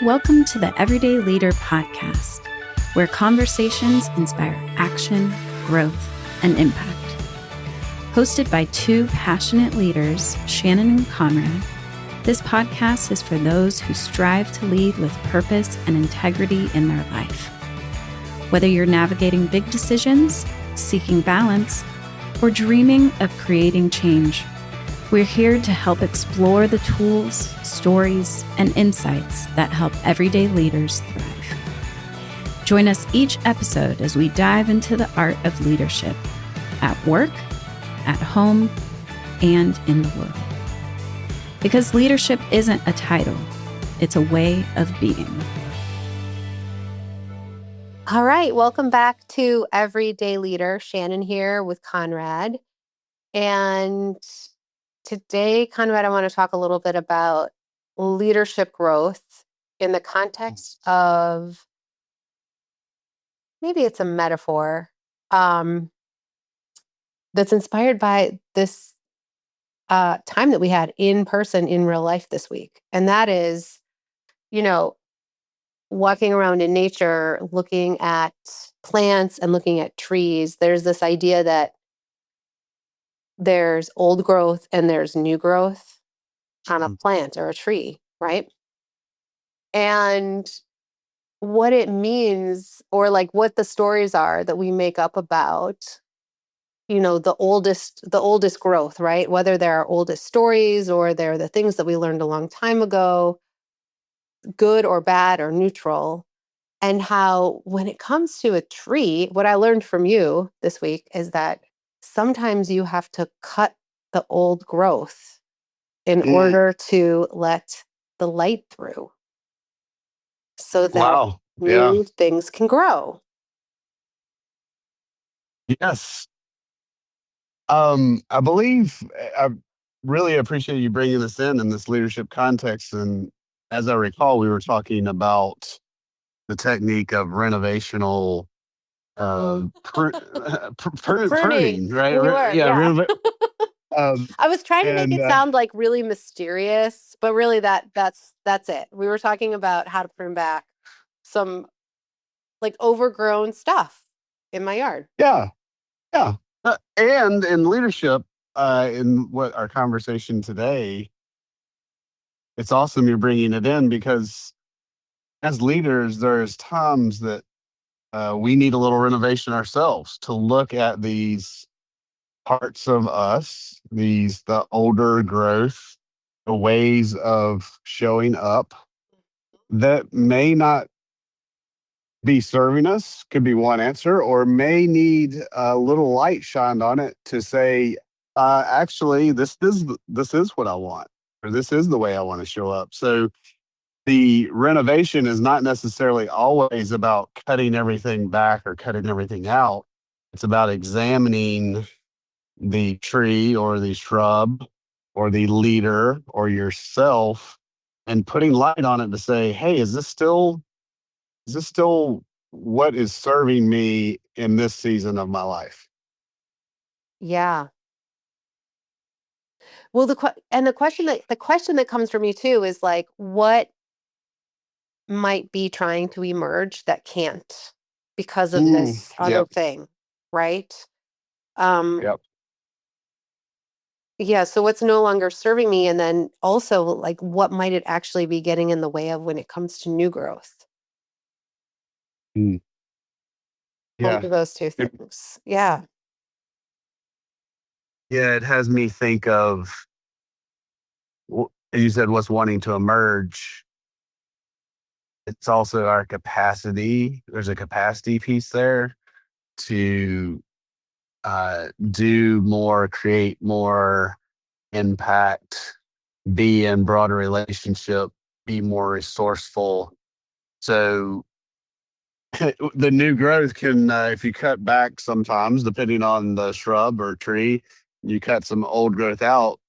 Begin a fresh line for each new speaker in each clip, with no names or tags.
Welcome to the Everyday Leader podcast, where conversations inspire action, growth, and impact. Hosted by two passionate leaders, Shannon and Conrad, this podcast is for those who strive to lead with purpose and integrity in their life. Whether you're navigating big decisions, seeking balance, or dreaming of creating change, we're here to help explore the tools, stories, and insights that help everyday leaders thrive. Join us each episode as we dive into the art of leadership at work, at home, and in the world. Because leadership isn't a title, it's a way of being.
All right, welcome back to Everyday Leader. Shannon here with Conrad. And today, Conrad, I want to talk a little bit about leadership growth in the context of, maybe it's a metaphor, that's inspired by this time that we had in person in real life this week. And that is, walking around in nature, looking at plants and looking at trees. There's this idea that there's old growth and there's new growth on a plant or a tree, right? And what it means, or like what the stories are that we make up about, the oldest growth, right? Whether they're our oldest stories or they're the things that we learned a long time ago, good or bad or neutral. And how, when it comes to a tree, what I learned from you this week is that sometimes you have to cut the old growth in order to let the light through so that
Wow. Yeah.
new things can grow.
Yes. I believe I really appreciate you bringing this in this leadership context. And as I recall, we were talking about the technique of renovational
Pruning.
pruning, right?
We were,
Yeah.
yeah. I was trying to make
And
it sound like really mysterious, but really that's it. We were talking about how to prune back some like overgrown stuff in my yard.
yeah. And in leadership, in what our conversation today, it's awesome you're bringing it in because as leaders, there's times that we need a little renovation ourselves to look at these parts of us, the older growth, the ways of showing up that may not be serving us, could be one answer, or may need a little light shined on it to say, actually, this is what I want, or this is the way I want to show up. So the renovation is not necessarily always about cutting everything back or cutting everything out. It's about examining the tree or the shrub or the leader or yourself and putting light on it to say, hey, is this still what is serving me in this season of my life?
Yeah. Well, the question that comes from me too is like, what might be trying to emerge that can't because of this other
Yep.
thing, right? Um,
Yep.
yeah. So what's no longer serving me, and then also like, what might it actually be getting in the way of when it comes to new growth?
Mm.
Both
Yeah.
of those two
It,
things. Yeah.
yeah. It has me think of, you said, what's wanting to emerge. It's also our capacity. There's a capacity piece there to do more, create more impact, be in broader relationship, be more resourceful. So the new growth can, if you cut back sometimes, depending on the shrub or tree, you cut some old growth out,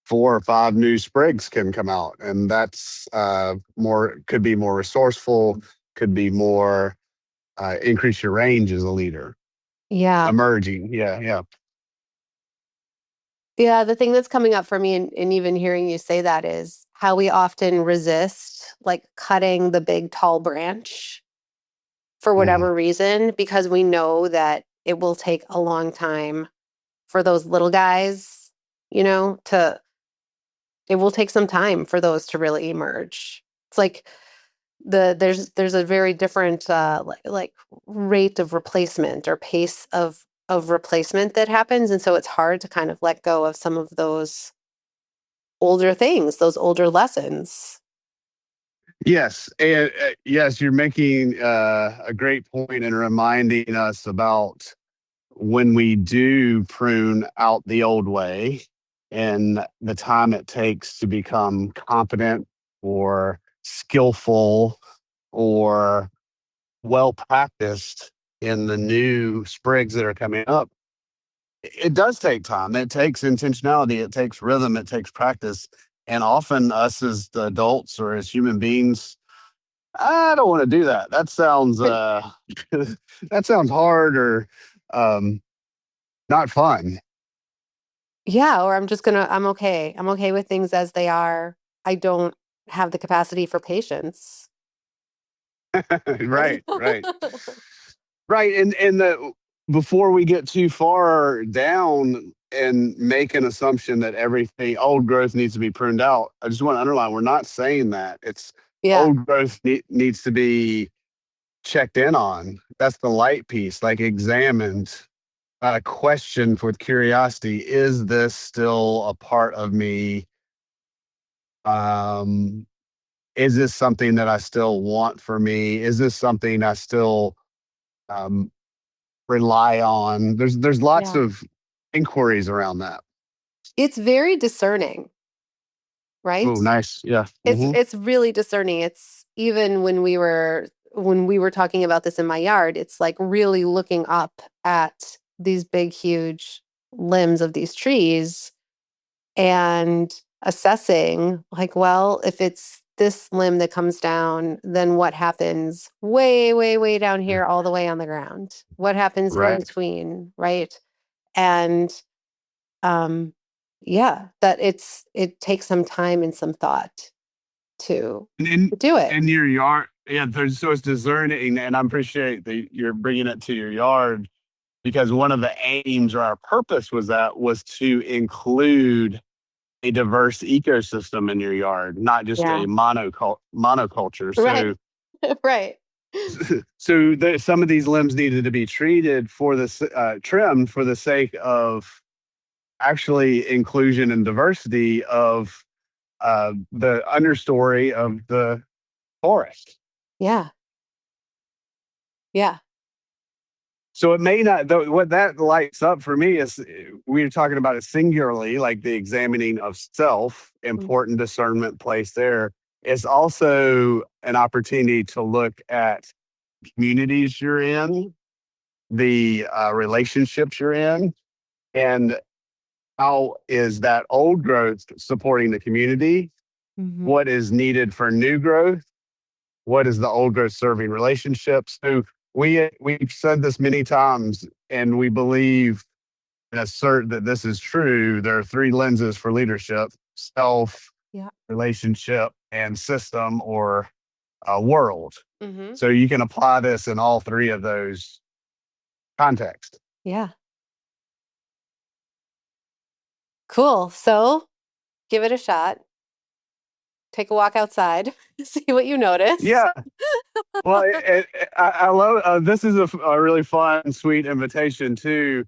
4 or 5 new sprigs can come out. And that's could be more resourceful, could be more, increase your range as a leader.
Yeah.
Emerging. Yeah.
Yeah, the thing that's coming up for me in even hearing you say that is how we often resist like cutting the big tall branch for whatever reason, because we know that it will take a long time for those little guys, it will take some time for those to really emerge. It's like there's a very different like rate of replacement or pace of replacement that happens, and so it's hard to kind of let go of some of those older things, those older lessons.
Yes, and yes, you're making a great point and reminding us about when we do prune out the old way and the time it takes to become competent or skillful or well practiced in the new sprigs that are coming up. It does take time. It takes intentionality. It takes rhythm. It takes practice. And often, us as the adults or as human beings, I don't want to do that. That sounds that sounds hard or um, not fun.
Yeah, or I'm okay. I'm okay with things as they are. I don't have the capacity for patience.
Right, right. Right, and the before we get too far down and make an assumption that everything old growth needs to be pruned out, I just want to underline we're not saying that. It's
Yeah.
old growth needs to be checked in on. That's the light piece, like examined, questioned with curiosity. Is this still a part of me? Um, is this something that I still want for me? Is this something I still um, rely on? There's lots
Yeah.
of inquiries around that.
It's very discerning, right?
Oh, nice. Yeah.
It's really discerning. It's even when we were talking about this in my yard, it's like really looking up at these big, huge limbs of these trees and assessing like, well, if it's this limb that comes down, then what happens way, way, way down here, all the way on the ground? What happens in
Right.
between, right? And um, yeah, that it takes some time and some thought to
And
do it.
in your yard, yeah, so it's discerning, and I appreciate that you're bringing it to your yard because one of the aims or our purpose was to include a diverse ecosystem in your yard, not just
Yeah.
a monoculture.
Right.
So,
Right.
some of these limbs needed to be treated for trimmed for the sake of actually inclusion and diversity of the understory of the forest.
Yeah. Yeah.
So it may not, though, what that lights up for me is we're talking about it singularly, like the examining of self,
Mm.
important discernment place there. It's also an opportunity to look at communities you're in, the relationships you're in, and how is that old growth supporting the community?
Mhm.
What is needed for new growth? What is the old growth serving relationships? So we've said this many times, and we believe and assert that this is true. There are three lenses for leadership: self,
Yeah.
relationship, and system or world.
Mhm.
So you can apply this in all three of those contexts.
Yeah. Cool. So, give it a shot. Take a walk outside. See what you notice.
Yeah. Well, I love this is a really fun, sweet invitation too.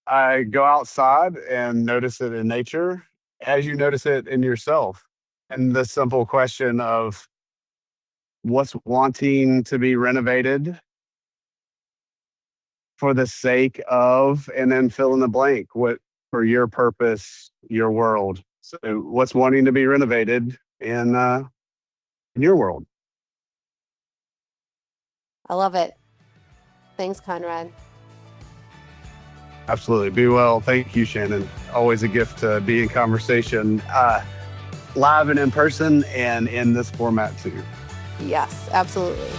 I go outside and notice it in nature as you notice it in yourself. And the simple question of what's wanting to be renovated for the sake of, and then fill in the blank, what for your purpose, your world. So, what's wanting to be renovated in your world?
I love it. Thanks, Conrad.
Absolutely. Be well. Thank you, Shannon. Always a gift to be in conversation, live and in person, and in this format too.
Yes, absolutely.